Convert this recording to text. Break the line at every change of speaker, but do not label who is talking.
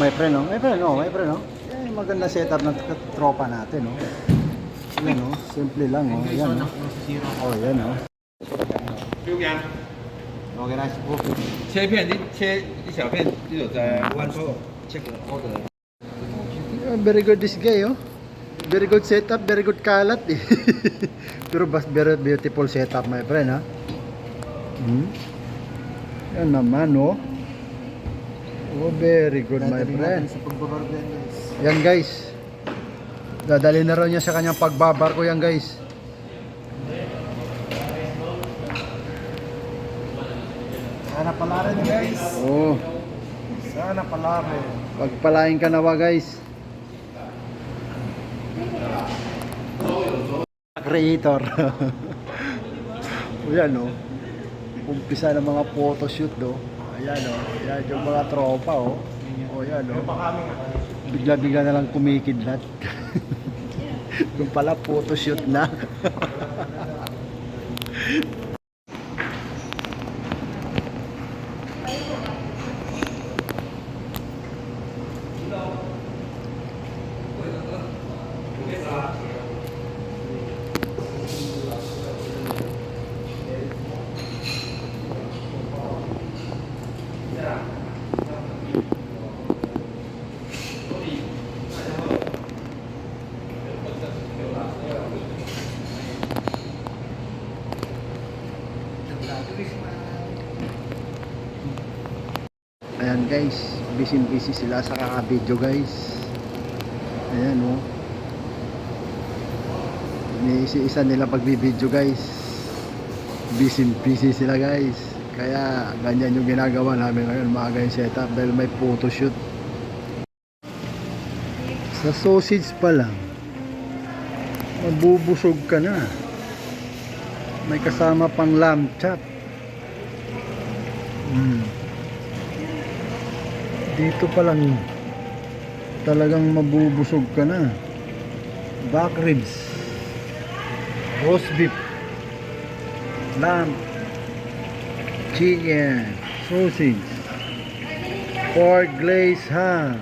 My friend, no? My friend, no? My friend, no? Eh, maganda setup ng tropa natin, no? Yan, no? Simple lang, no? Yan, no? Oh, yan, no?
六片，
Okay na, po.
切片你切一小片，呢度就係one four check order。
Very good this guy, oh. Very good setup, very good kalat, eh. Pero very beautiful setup, my friend, ha? Yan naman, oh. Oh, very good, my friend. Yan, guys. Dadali na raw niya sa kanyang pagbabarko yan, guys.
Sana pala rin guys.
Oh,
Sana pala rin.
pagpalain ka nawa, guys. Creator. O yan, oh. Umpisa ng mga photoshoot, do. Ayan, oh. Ayan yung mga tropa, oh. O yan, oh. Bigla-bigla na lang kumikidlat. Yung pala photoshoot na. Ayan, guys, busy sila sa kaka-video, guys. Ayan, oh. Iniisa-isa nila pagbibideo, guys. Busy sila, guys. Kaya ganyan yung ginagawa namin ngayon, maaga yung setup dahil may photoshoot. Sa sausage pa lang, mabubusog ka na. May kasama pang lamb chop. Dito pa lang talagang mabubusog ka na. Back ribs, roast beef, lamb, chicken, sausage, pork glaze ham,